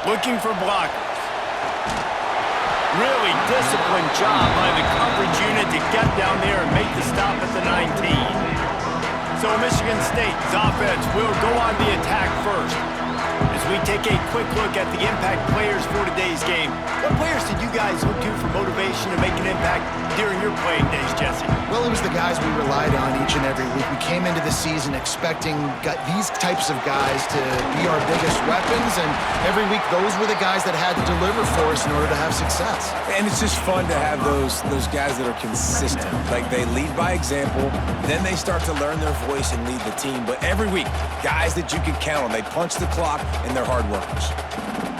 Looking for blockers. Really disciplined job by the coverage unit to get down there and make the stop at the 19. So Michigan State's offense will go on the attack first. As we take a quick look at the impact players for today's game, what players did you guys look to for motivation to make an impact during your playing days, Jesse? Well, it was the guys we relied on each and every week. We came into the season expecting these types of guys to be our biggest weapons, and every week those were the guys that had to deliver for us in order to have success. And it's just fun to have those guys that are consistent. Like, they lead by example, then they start to learn their voice and lead the team. But every week, guys that you can count on. They punch the clock, and they're hard workers.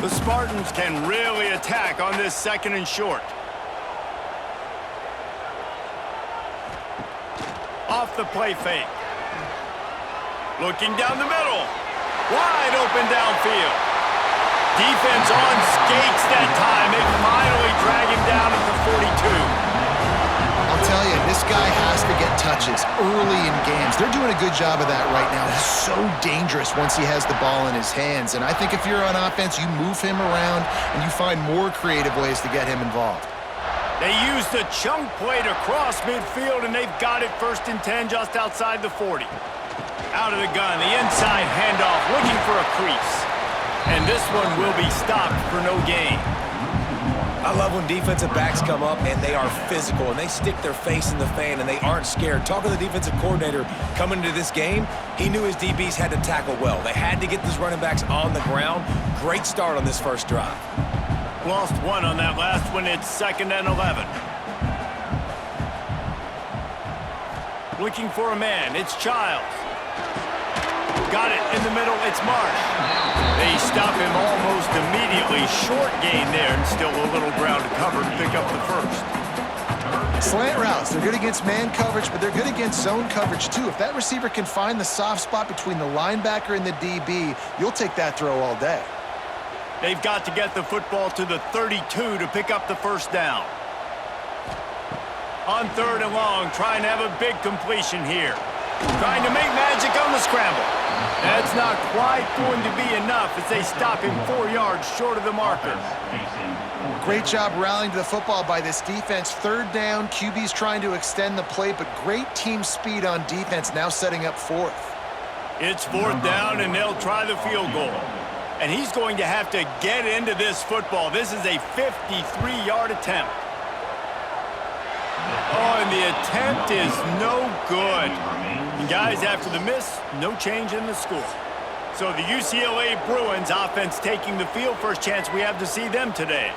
The Spartans can really attack on this 2nd and short. Off the play fake. Looking down the middle. Wide open downfield. Defense on skates that time. They finally drag him down at the 42. I'll tell you, this guy has to get touches early in games. They're doing a good job of that right now. He's so dangerous once he has the ball in his hands. And I think if you're on offense, you move him around and you find more creative ways to get him involved. They used the chunk play to cross midfield, and they've got it 1st and 10 just outside the 40. Out of the gun, the inside handoff, looking for a crease. And this one will be stopped for no gain. I love when defensive backs come up and they are physical and they stick their face in the fan and they aren't scared. Talking to the defensive coordinator coming into this game, he knew his DBs had to tackle well. They had to get these running backs on the ground. Great start on this first drive. Lost one on that last one. It's 2nd and 11. Looking for a man. It's Childs. Got it in the middle. It's Marsh. They stop him almost immediately. Short gain there, and still a little ground to cover to pick up the first. Slant routes. They're good against man coverage, but they're good against zone coverage too. If that receiver can find the soft spot between the linebacker and the DB, you'll take that throw all day. They've got to get the football to the 32 to pick up the first down. On 3rd and long, trying to have a big completion here. Trying to make magic on the scramble. That's not quite going to be enough as they stop him 4 yards short of the marker. Great job rallying to the football by this defense. 3rd down, QB's trying to extend the play, but great team speed on defense, now setting up 4th. It's 4th down, and they'll try the field goal. And he's going to have to get into this football. This is a 53-yard attempt. Oh, and the attempt is no good. And guys, after the miss, no change in the score. So the UCLA Bruins offense taking the field. First chance we have to see them today.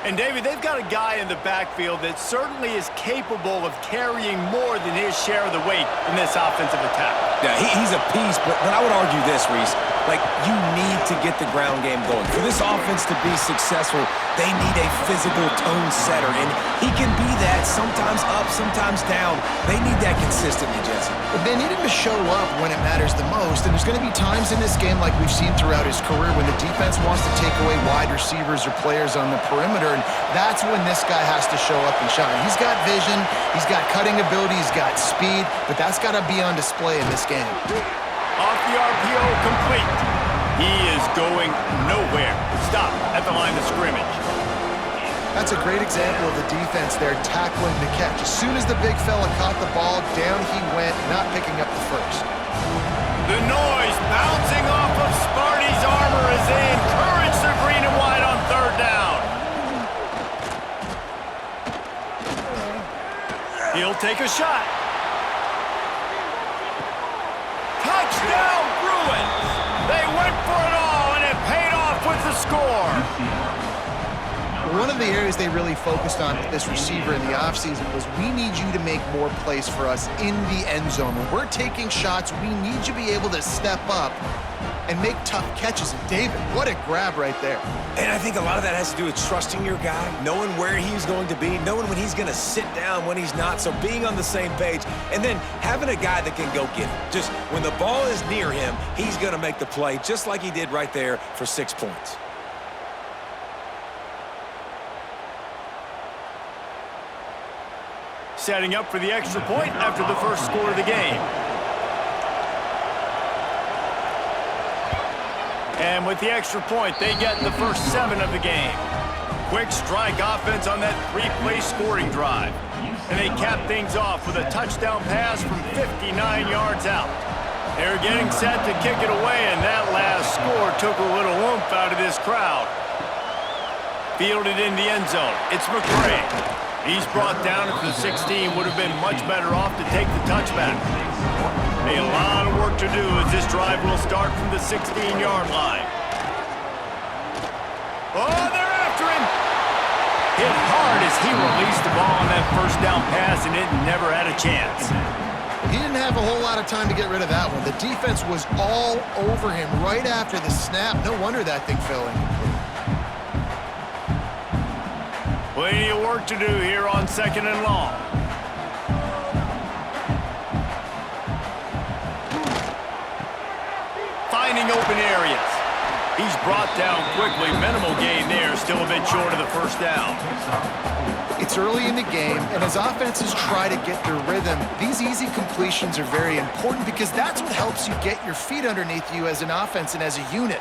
And David, they've got a guy in the backfield that certainly is capable of carrying more than his share of the weight in this offensive attack. Yeah, he's a piece, but I would argue this, Reese. Like, you need to get the ground game going. For this offense to be successful, they need a physical tone setter, and he can be that, sometimes up, sometimes down. They need that consistently, Jesse. But they need him to show up when it matters the most, and there's going to be times in this game like we've seen throughout his career when the defense wants to take away wide receivers or players on the perimeter, and that's when this guy has to show up and shine. He's got vision, he's got cutting ability, he's got speed, but that's got to be on display in this game. Off the RPO, complete. He is going nowhere. Stop at the line of scrimmage. That's a great example of the defense there tackling the catch. As soon as the big fella caught the ball, down he went, not picking up the first. The noise bouncing off of Sparty's armor as they encourage the green and white on 3rd down. He'll take a shot. Touchdown, Bruins! They went for it all, and it paid off with the score. One of the areas they really focused on with this receiver in the offseason was we need you to make more plays for us in the end zone. When we're taking shots, we need you to be able to step up and make tough catches. And David, what a grab right there. And I think a lot of that has to do with trusting your guy, knowing where he's going to be, knowing when he's going to sit down, when he's not, so being on the same page, and then having a guy that can go get it. Just when the ball is near him, he's going to make the play, just like he did right there for 6 points. Setting up for the extra point after the first score of the game. And with the extra point, they get the first 7 of the game. Quick strike offense on that 3-play scoring drive. And they cap things off with a touchdown pass from 59 yards out. They're getting set to kick it away, and that last score took a little oomph out of this crowd. Fielded in the end zone. It's McRae. He's brought down at the 16. Would have been much better off to take the touchback. A lot of work to do as this drive will start from the 16-yard line. Oh, they're after him! Hit hard as he released the ball on that first down pass, and it never had a chance. He didn't have a whole lot of time to get rid of that one. The defense was all over him right after the snap. No wonder that thing fell incomplete. Plenty of work to do here on 2nd and long. Finding open areas. He's brought down quickly. Minimal gain there. Still a bit short of the first down. It's early in the game, and as offenses try to get their rhythm, these easy completions are very important because that's what helps you get your feet underneath you as an offense and as a unit.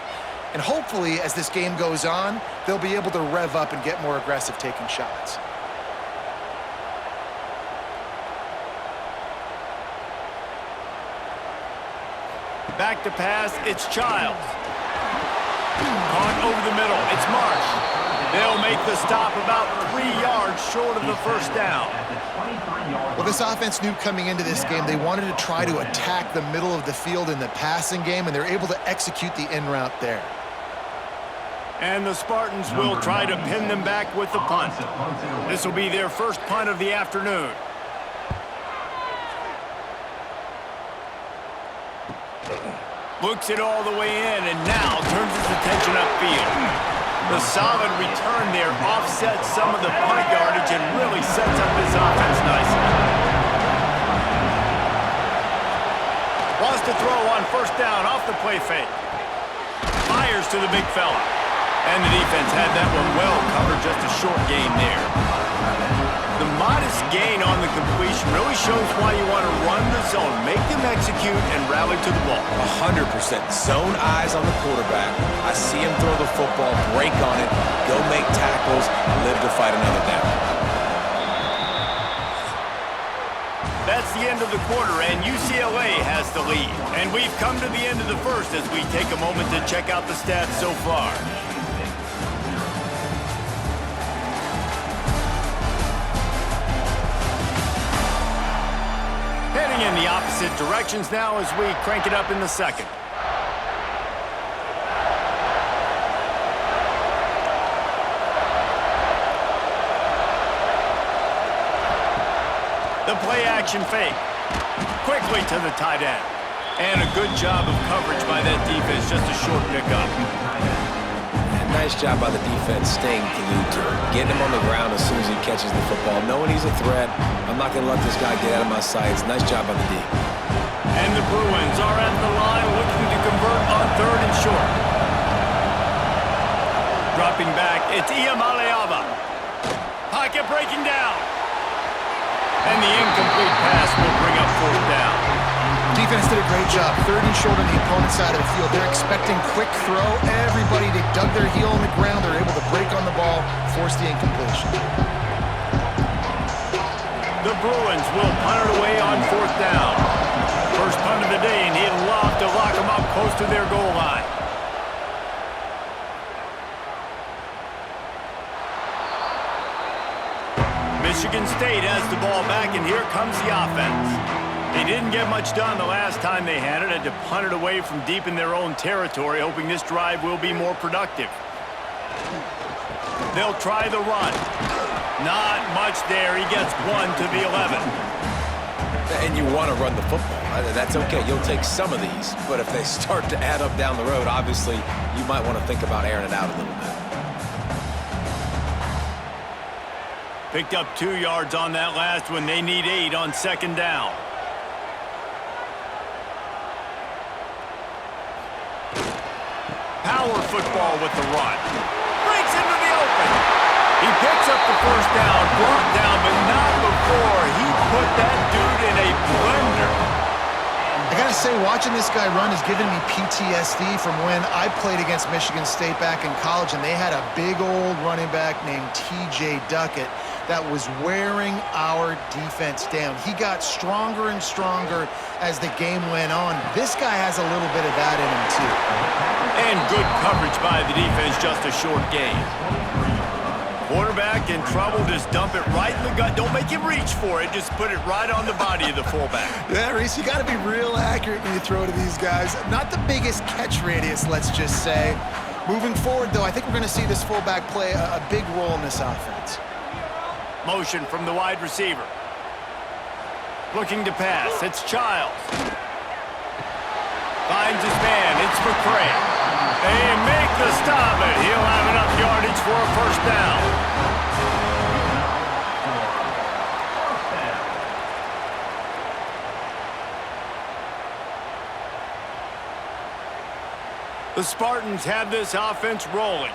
And hopefully, as this game goes on, they'll be able to rev up and get more aggressive taking shots. Back to pass, it's Childs. Caught over the middle, it's Marsh. They'll make the stop about 3 yards short of the first down. Well, this offense knew coming into this game they wanted to try to attack the middle of the field in the passing game, and they're able to execute the in route there. And the Spartans will try to pin them back with the punt. This will be their first punt of the afternoon. Looks it all the way in, and now turns his attention upfield. The solid return there offsets some of the punt yardage and really sets up his offense nicely. Wants to throw on first down off the play fake. Fires to the big fella. And the defense had that one well covered, just a short gain there. The modest gain on the completion really shows why you want to run the zone, make them execute, and rally to the ball. 100%. Zone eyes on the quarterback. I see him throw the football, break on it, go make tackles, live to fight another down. That's the end of the quarter, and UCLA has the lead. And we've come to the end of the first as we take a moment to check out the stats so far. Heading in the opposite directions now as we crank it up in the second. The play action fake. Quickly to the tight end. And a good job of coverage by that defense, just a short pickup. Nice job by the defense staying glued to him, getting him on the ground as soon as he catches the football, knowing he's a threat. I'm not going to let this guy get out of my sights. Nice job by the D. And the Bruins are at the line looking to convert on 3rd and short. Dropping back, it's Iamaleava. Pocket breaking down. And the incomplete pass will bring up 4th down. Defense did a great job. 3rd and short on the opponent's side of the field. They're expecting quick throw. Everybody dug their heel on the ground. They're able to break on the ball, force the incompletion. The Bruins will punt it away on 4th down. First punt of the day, and he'd love to lock them up close to their goal line. Michigan State has the ball back, and here comes the offense. They didn't get much done the last time they had it. Had to punt it away from deep in their own territory, hoping this drive will be more productive. They'll try the run. Not much there. He gets 1 to the 11. And you want to run the football. That's okay. You'll take some of these. But if they start to add up down the road, obviously, you might want to think about airing it out a little bit. Picked up 2 yards on that last one. They need 8 on 2nd down. Power football with the run. Breaks into the open. He picks up the first down, brought down, but not before he put that dude in a blender. gotta say, watching this guy run is giving me PTSD from when I played against Michigan State back in college, and they had a big old running back named T.J. Duckett that was wearing our defense down. He got stronger and stronger as the game went on. This guy has a little bit of that in him, too. And good coverage by the defense, just a short gain. Quarterback in trouble, just dump it right in the gut. Don't make him reach for it, just put it right on the body of the fullback. Yeah, Reese, you got to be real accurate when you throw to these guys. Not the biggest catch radius, let's just say. Moving forward, though, I think we're going to see this fullback play a big role in this offense. Motion from the wide receiver. Looking to pass. It's Childs. Finds his man. It's McCray. They make the stop, and he'll have enough yardage for a first down. The Spartans have this offense rolling.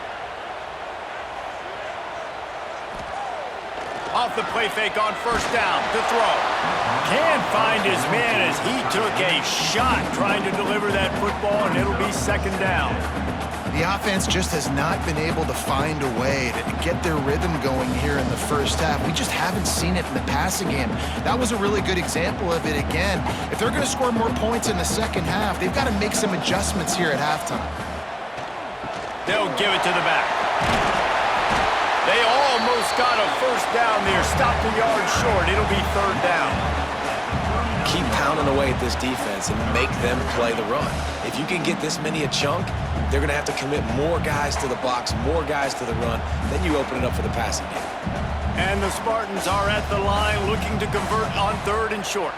Off the play fake on first down to throw. Can't find his man as he took a shot trying to deliver that football, and it'll be second down. The offense just has not been able to find a way to get their rhythm going here in the first half. We just haven't seen it in the passing game. That was a really good example of it again. If they're going to score more points in the second half, they've got to make some adjustments here at halftime. They'll give it to the back. They almost got a first down there. Stop the yard short. It'll be third down. Keep pounding away at this defense and make them play the run. If you can get this many a chunk, they're going to have to commit more guys to the box, more guys to the run. Then you open it up for the passing game. And the Spartans are at the line looking to convert on third and short.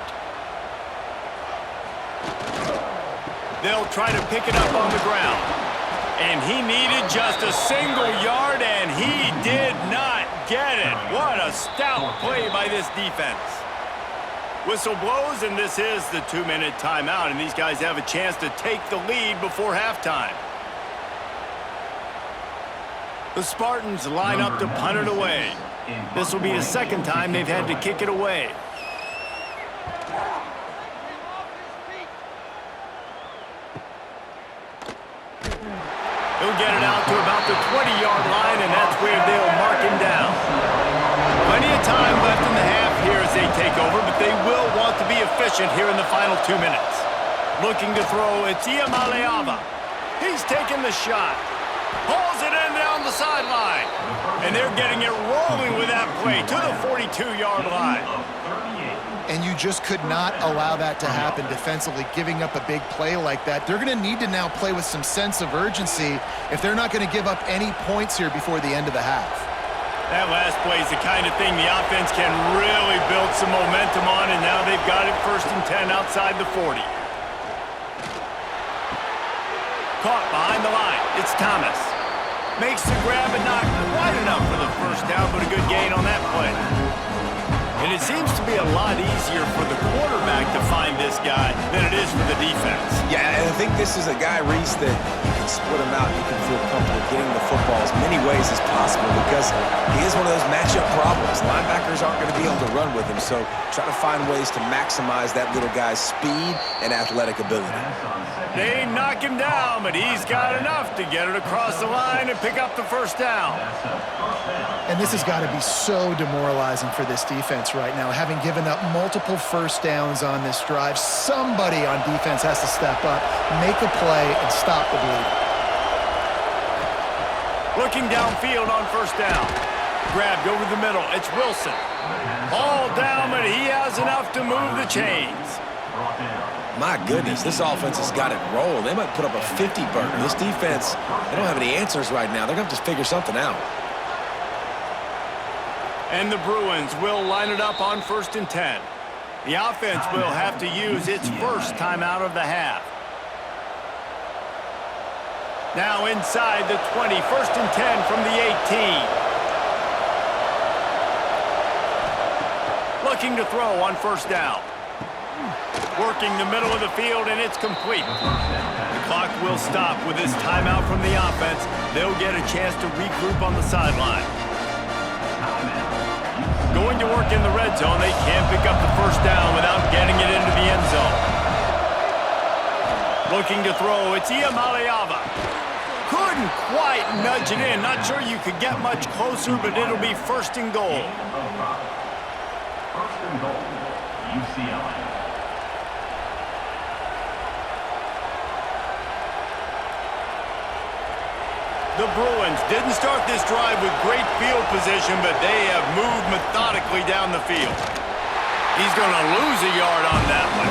They'll try to pick it up on the ground. And he needed just a single yard, and he did not get it. What a stout play by this defense. Whistle blows, and this is the 2-minute timeout, and these guys have a chance to take the lead before halftime. The Spartans line up to punt it away. This will be the second time they've had to kick it away. He'll get it out to about the 20-yard line, and that's where they'll mark him down. Plenty of time left in the half here as they take over, but they will want to be efficient here in the final 2 minutes. Looking to throw, it's Iamaleava. He's taking the shot. Pulls it in down the sideline. And they're getting it rolling with that play to the 42-yard line. And you just could not allow that to happen defensively, giving up a big play like that. They're going to need to now play with some sense of urgency if they're not going to give up any points here before the end of the half. That last play is the kind of thing the offense can really build some momentum on, and now they've got it 1st and 10 outside the 40. Caught behind the line. It's Thomas. Makes the grab, but not quite enough for the first down, but a good gain on that play. And it seems to be a lot easier for the quarterback to find this guy than it is for the defense. Yeah, and I think this is a guy, Reese, that you can split him out. You can feel comfortable getting the football as many ways as possible because he is one of those matchup problems. Linebackers aren't going to be able to run with him, so try to find ways to maximize that little guy's speed and athletic ability. They knock him down, but he's got enough to get it across the line and pick up the first down. And this has got to be so demoralizing for this defense right now, having given up multiple first downs on this drive. Somebody on defense has to step up, make a play, and stop the bleeding. Looking downfield on first down. Grabbed over the middle. It's Wilson. All down, but he has enough to move the chains. My goodness, this offense has got it rolling. They might put up a 50-burger. This defense, they don't have any answers right now. They're going to have to figure something out. And the Bruins will line it up on 1st and 10. The offense will have to use its first timeout of the half. Now inside the 20, 1st and 10 from the 18. Looking to throw on first down. Working the middle of the field, and it's complete. The clock will stop with this timeout from the offense. They'll get a chance to regroup on the sideline. Going to work in the red zone. They can't pick up the first down without getting it into the end zone. Looking to throw, it's Iamaleava. Couldn't quite nudge it in. Not sure you could get much closer, but it'll be first and goal. First and goal, UCLA. The Bruins didn't start this drive with great field position, but they have moved methodically down the field. He's going to lose a yard on that one.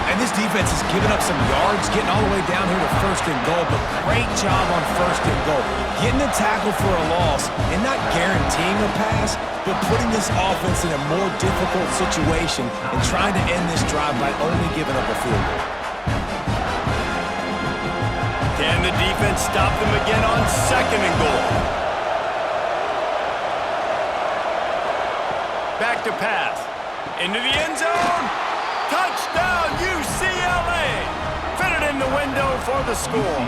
And this defense has given up some yards, getting all the way down here to first and goal, but great job on first and goal. Getting a tackle for a loss and not guaranteeing a pass, but putting this offense in a more difficult situation and trying to end this drive by only giving up a field goal. Can the defense stop them again on second and goal? Back to pass. Into the end zone. Touchdown, UCLA! Fitted in the window for the score.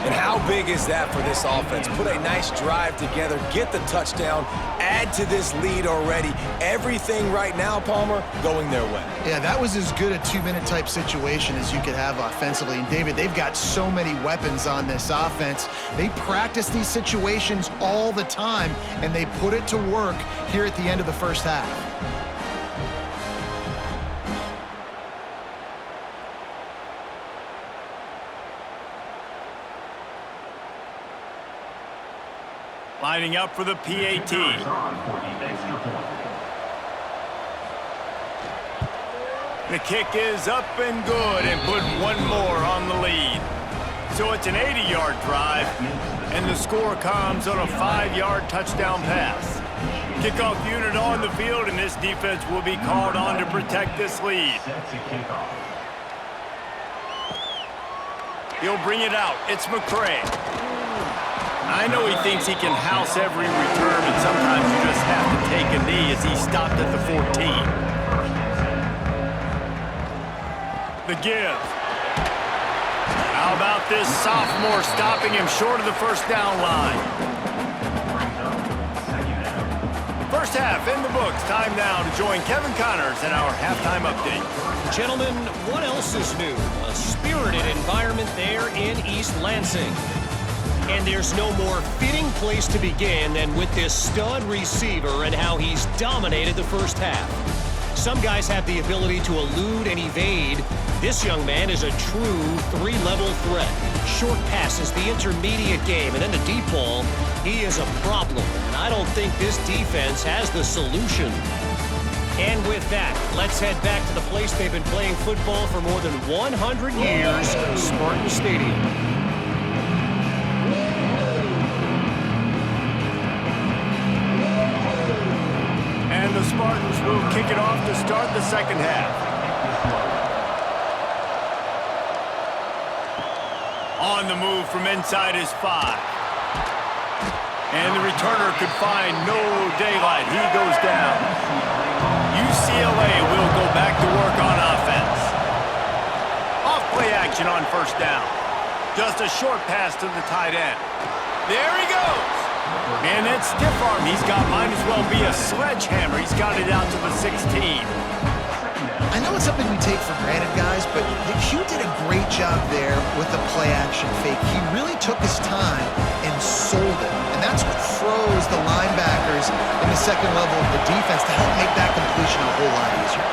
And how big is that for this offense? Put a nice drive together, get the touchdown, add to this lead already. Everything right now, Palmer, going their way. Yeah, that was as good a two-minute type situation as you could have offensively. And David, they've got so many weapons on this offense. They practice these situations all the time, and they put it to work here at the end of the first half. Lining up for the PAT. The kick is up and good and put one more on the lead. So it's an 80-yard drive, and the score comes on a 5-yard touchdown pass. Kickoff unit on the field, and this defense will be called on to protect this lead. He'll bring it out. It's McCray. I know he thinks he can house every return, but sometimes you just have to take a knee as he stopped at the 14. The give. How about this sophomore stopping him short of the first down line? First half in the books. Time now to join Kevin Connors in our halftime update. Gentlemen, what else is new? A spirited environment there in East Lansing. And there's no more fitting place to begin than with this stud receiver and how he's dominated the first half. Some guys have the ability to elude and evade. This young man is a true three-level threat. Short passes, the intermediate game, and then the deep ball. He is a problem, and I don't think this defense has the solution. And with that, let's head back to the place they've been playing football for more than 100 years, Spartan Stadium. And the Spartans will kick it off to start the second half. On the move from inside his 5. And the returner could find no daylight. He goes down. UCLA will go back to work on offense. Off play action on first down. Just a short pass to the tight end. There he goes. And that stiff arm he's got might as well be a sledgehammer. He's got it out to the 16. I know it's something we take for granted, guys, but Hugh did a great job there with the play-action fake. He really took his time and sold it. And that's what froze the linebackers in the second level of the defense to help make that completion a whole lot easier.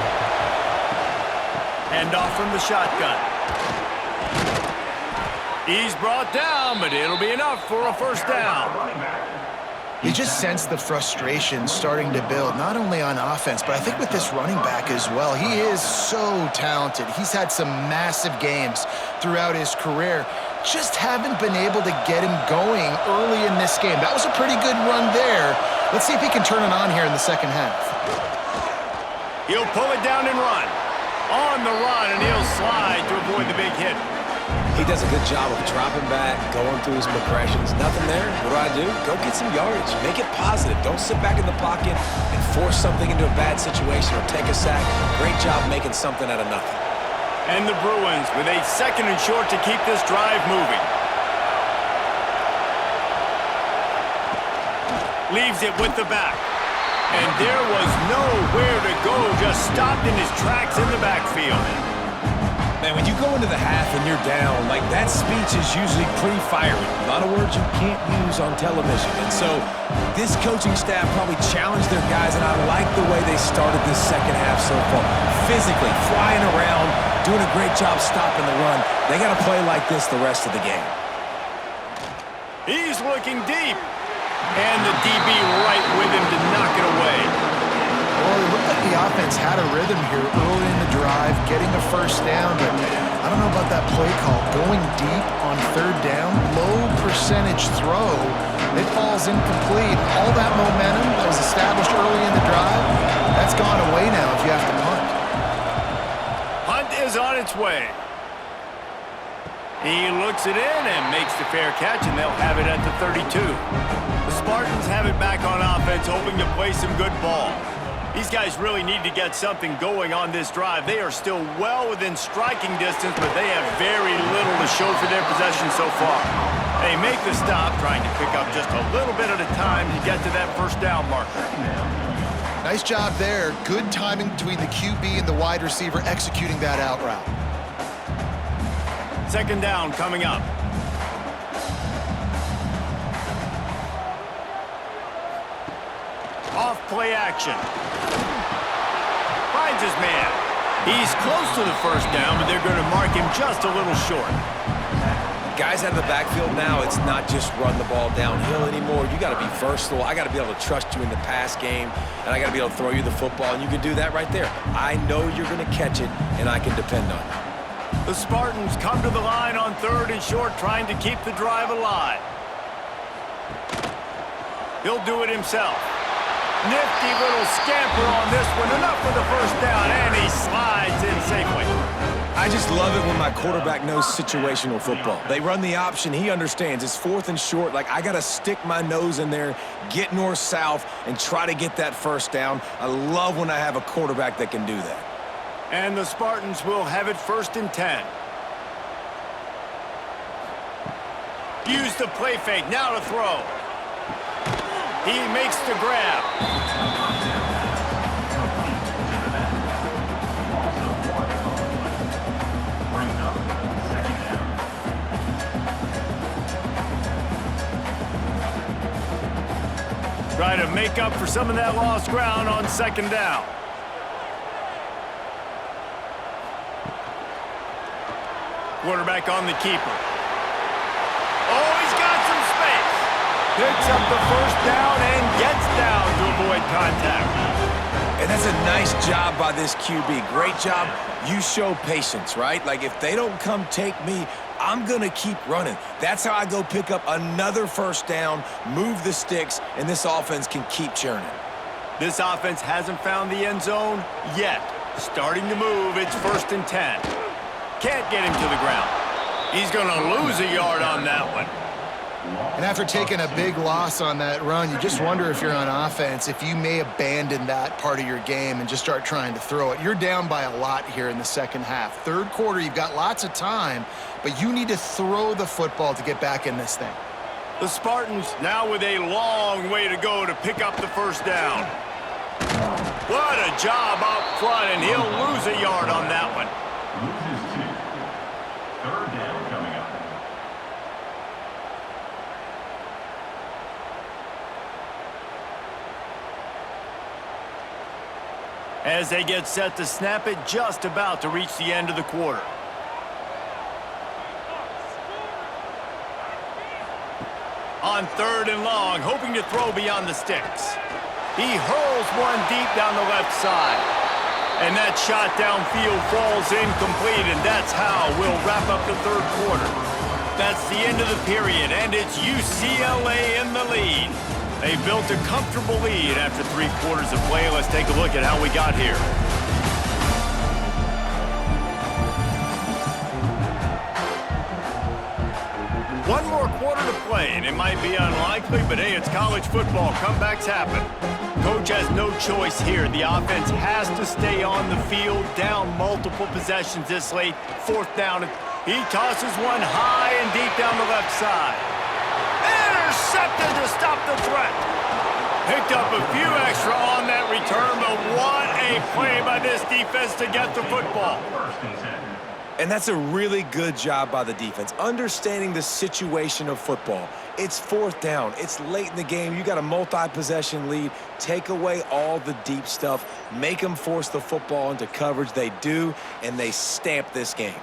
Hand off from the shotgun. He's brought down, but it'll be enough for a first down. You just sense the frustration starting to build, not only on offense, but I think with this running back as well. He is so talented. He's had some massive games throughout his career. Just haven't been able to get him going early in this game. That was a pretty good run there. Let's see if he can turn it on here in the second half. He'll pull it down and run. On the run, and he'll slide to avoid the big hit. He does a good job of dropping back, going through his progressions. Nothing there. What do? Go get some yardage. Make it positive. Don't sit back in the pocket and force something into a bad situation or take a sack. Great job making something out of nothing. And the Bruins with a second and short to keep this drive moving. Leaves it with the back. And there was nowhere to go. Just stopped in his tracks in the backfield. Man, when you go into the half and you're down, like that speech is usually pretty fiery. A lot of words you can't use on television. And so this coaching staff probably challenged their guys, and I like the way they started this second half so far. Physically, flying around, doing a great job stopping the run. They got to play like this the rest of the game. He's looking deep. And the DB right with him to knock it away. Well, it looked like the offense had a rhythm here early in the drive, getting a first down, but I don't know about that play call. Going deep on third down, low percentage throw, it falls incomplete. All that momentum that was established early in the drive, that's gone away now if you have to punt. Punt is on its way. He looks it in and makes the fair catch, and they'll have it at the 32. The Spartans have it back on offense, hoping to play some good ball. These guys really need to get something going on this drive. They are still well within striking distance, but they have very little to show for their possession so far. They make the stop, trying to pick up just a little bit at a time to get to that first down marker. Nice job there. Good timing between the QB and the wide receiver executing that out route. Second down coming up. Off play action. Finds his man. He's close to the first down, but they're going to mark him just a little short. Guys out of the backfield now, it's not just run the ball downhill anymore. You got to be versatile. I got to be able to trust you in the pass game, and I got to be able to throw you the football, and you can do that right there. I know you're going to catch it, and I can depend on you. The Spartans come to the line on third and short, trying to keep the drive alive. He'll do it himself. Nifty little scamper on this one. Enough for the first down, and he slides in safely. I just love it when my quarterback knows situational football. They run the option. He understands. It's fourth and short. Like, I got to stick my nose in there, get north-south, and try to get that first down. I love when I have a quarterback that can do that. And the Spartans will have it first and 10. Use the play fake. Now to throw. He makes the grab. Try to make up for some of that lost ground on second down. Quarterback on the keeper. Oh, he's got some space. Picks up the first down and gets down to avoid contact. And that's a nice job by this QB. Great job. You show patience, right? Like, if they don't come take me, I'm going to keep running. That's how I go pick up another first down, move the sticks, and this offense can keep churning. This offense hasn't found the end zone yet. Starting to move, it's first and 10. Can't get him to the ground. He's going to lose a yard on that one. And after taking a big loss on that run, you just wonder if you're on offense, if you may abandon that part of your game and just start trying to throw it. You're down by a lot here in the second half. Third quarter, you've got lots of time, but you need to throw the football to get back in this thing. The Spartans now with a long way to go to pick up the first down. What a job up front, and he'll lose a yard on that one. Loses 2. Third down coming up. As they get set to snap it, just about to reach the end of the quarter. On third and long, hoping to throw beyond the sticks. He hurls one deep down the left side. And that shot downfield falls incomplete, and that's how we'll wrap up the third quarter. That's the end of the period, and it's UCLA in the lead. They built a comfortable lead after 3 quarters of play. Let's take a look at how we got here. One more quarter to play, and it might be unlikely, but hey, it's college football. Comebacks happen. Coach has no choice here. The offense has to stay on the field, down multiple possessions this late. Fourth down. He tosses one high and deep down the left side. Intercepted to stop the threat. Picked up a few extra on that return, but what a play by this defense to get the football. First and 10. And that's a really good job by the defense, understanding the situation of football. It's fourth down. It's late in the game. You got a multi-possession lead. Take away all the deep stuff. Make them force the football into coverage. They do, and they stamp this game.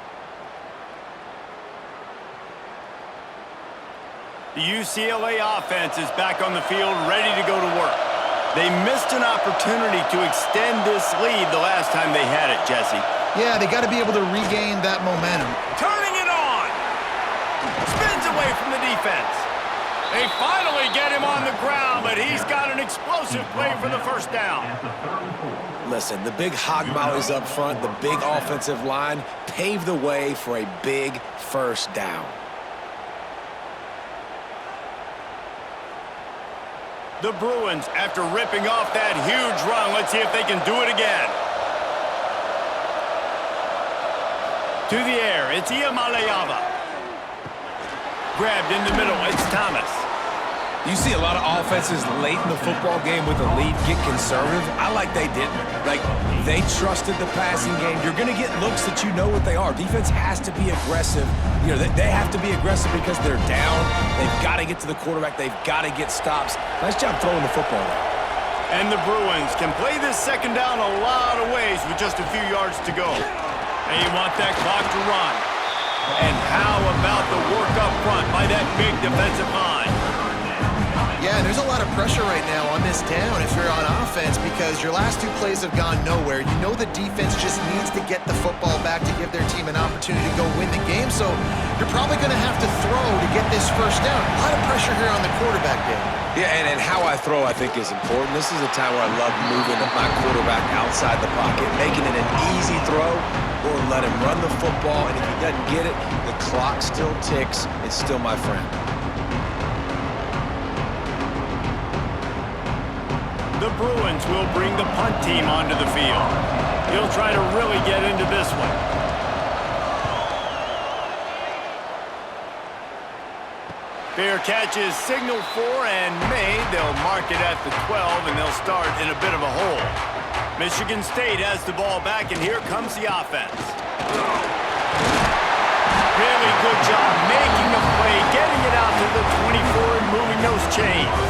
The UCLA offense is back on the field, ready to go to work. They missed an opportunity to extend this lead the last time they had it, Jesse. Yeah, they got to be able to regain that momentum. Turning it on. Spins away from the defense. They finally get him on the ground, but he's got an explosive play for the first down. Listen, the big hog mollies up front, the big offensive line, paved the way for a big first down. The Bruins, after ripping off that huge run, let's see if they can do it again. To the air, it's Iamaleava. Grabbed in the middle, it's Thomas. You see a lot of offenses late in the football game with a lead get conservative. I like they didn't. Like, they trusted the passing game. You're going to get looks that you know what they are. Defense has to be aggressive. You know, they have to be aggressive because they're down. They've got to get to the quarterback. They've got to get stops. Nice job throwing the football there. And the Bruins can play this second down a lot of ways with just a few yards to go. They want that clock to run. And how about the work up front by that big defensive line? Yeah, there's a lot of pressure right now on this down if you're on offense because your last two plays have gone nowhere. You know the defense just needs to get the football back to give their team an opportunity to go win the game, so you're probably going to have to throw to get this first down. A lot of pressure here on the quarterback, Dave. Yeah, and how I throw, I think, is important. This is a time where I love moving my quarterback outside the pocket, making it an easy throw, or let him run the football, and if he doesn't get it, the clock still ticks. It's still my friend. The Bruins will bring the punt team onto the field. He'll try to really get into this one. Fair catch is signaled for and made. They'll mark it at the 12, and they'll start in a bit of a hole. Michigan State has the ball back, and here comes the offense. Really good job making a play, getting it out to the 24 and moving those chains.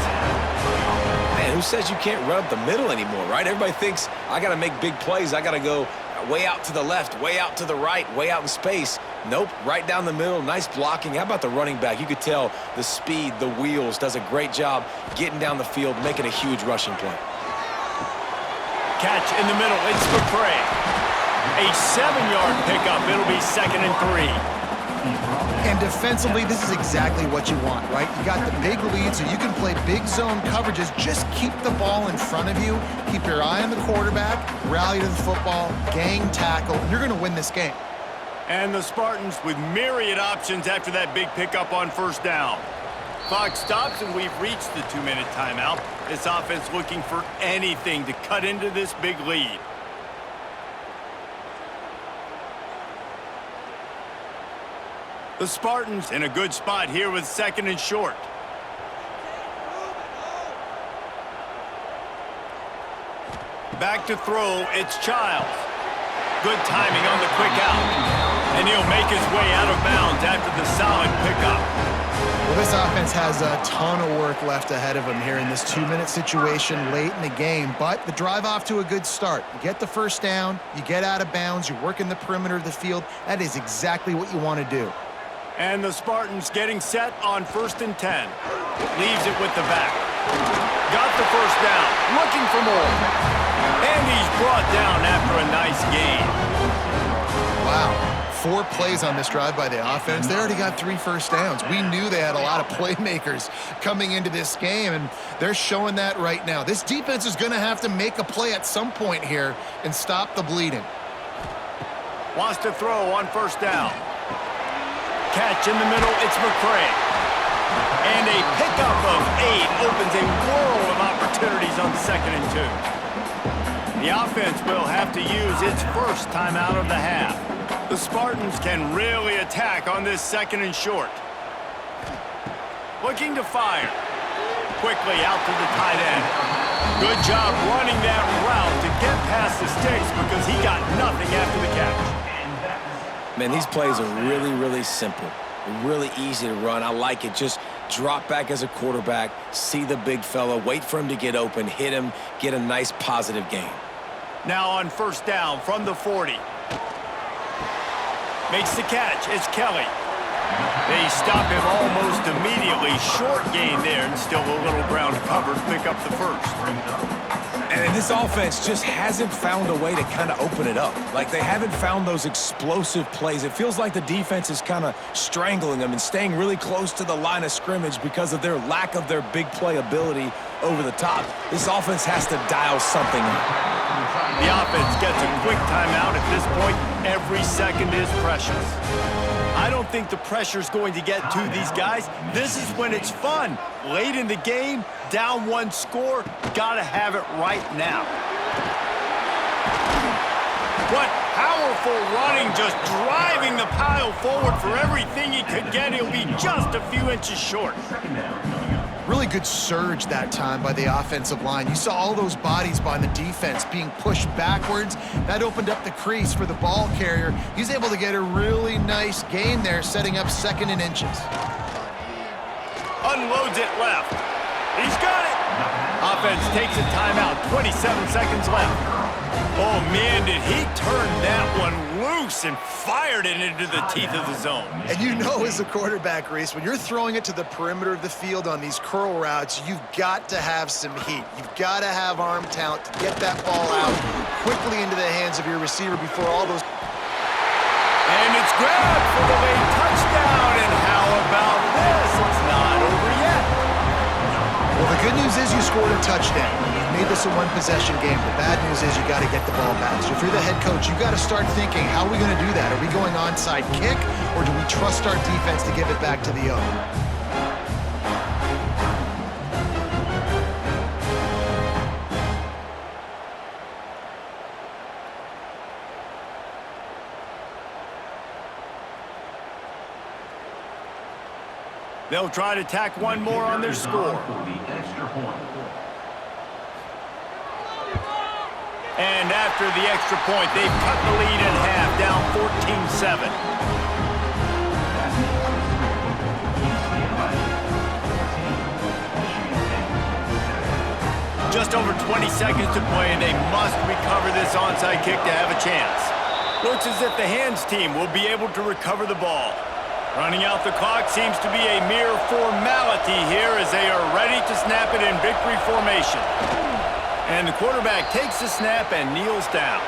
Man, who says you can't run up the middle anymore, right? Everybody thinks I got to make big plays. I got to go way out to the left, way out to the right, way out in space. Nope, right down the middle. Nice blocking. How about the running back? You could tell the speed, the wheels, does a great job getting down the field, making a huge rushing play. Catch in the middle. It's McCray. A 7-yard pickup. It'll be 2nd and 3. And defensively, this is exactly what you want, right? You got the big lead, so you can play big zone coverages. Just keep the ball in front of you. Keep your eye on the quarterback, rally to the football, gang tackle, and you're going to win this game. And the Spartans with myriad options after that big pickup on first down. Clock stops, and we've reached the 2-minute timeout. This offense looking for anything to cut into this big lead. The Spartans in a good spot here with 2nd and short. Back to throw, it's Childs. Good timing on the quick out. And he'll make his way out of bounds after the solid pickup. Well, this offense has a ton of work left ahead of them here in this 2-minute situation late in the game, but the drive off to a good start. You get the first down, you get out of bounds, you work in the perimeter of the field. That is exactly what you want to do. And the Spartans getting set on 1st and 10. Leaves it with the back. Got the first down, looking for more. And he's brought down after a nice gain. Wow, 4 plays on this drive by the offense. They already got 3 first downs. We knew they had a lot of playmakers coming into this game, and they're showing that right now. This defense is going to have to make a play at some point here and stop the bleeding. Wants to throw on first down. Catch in the middle, it's McCray. And a pickup of 8 opens a world of opportunities on 2nd and 2. The offense will have to use its first timeout of the half. The Spartans can really attack on this 2nd and short. Looking to fire. Quickly out to the tight end. Good job running that route to get past the sticks because he got nothing after the catch. Man, these plays are really, really simple. Really easy to run. I like it. Just drop back as a quarterback, see the big fella, wait for him to get open, hit him, get a nice positive gain. Now on first down from the 40. Makes the catch. It's Kelly. They stop him almost immediately. Short gain there, and still a little ground covered. Pick up the first. And this offense just hasn't found a way to kind of open it up. Like, they haven't found those explosive plays. It feels like the defense is kind of strangling them and staying really close to the line of scrimmage because of their lack of their big play ability over the top. This offense has to dial something up. The offense gets a quick timeout. At this point, every second is precious. I don't think the pressure's going to get to these guys. This is when it's fun. Late in the game, down one score, gotta have it right now. What powerful running, just driving the pile forward for everything he could get. He'll be just a few inches short. Really good surge that time by the offensive line. You saw all those bodies by the defense being pushed backwards. That opened up the crease for the ball carrier. He's able to get a really nice gain there, setting up 2nd and inches. Unloads it left. He's got it. Offense takes a timeout. 27 seconds left. Oh, man, did he turn that one loose and fired it into the teeth of the zone. And you know, as a quarterback, Reese, when you're throwing it to the perimeter of the field on these curl routes, you've got to have some heat. You've got to have arm talent to get that ball out quickly into the hands of your receiver before all those... And it's grabbed for the late touchdown. And how about this? It's not over yet. Well, the good news is you scored a touchdown. You've made this a one-possession game. The bad news is you got to get the ball back. So if you're the head coach, you got to start thinking, how are we going to do that? Are we going onside kick, or do we trust our defense to give it back to the owner? They'll try to tack one more on their score. And after the extra point, they've cut the lead in half, down 14-7. Just over 20 seconds to play, and they must recover this onside kick to have a chance. Looks as if the hands team will be able to recover the ball. Running out the clock seems to be a mere formality here as they are ready to snap it in victory formation. And the quarterback takes the snap and kneels down.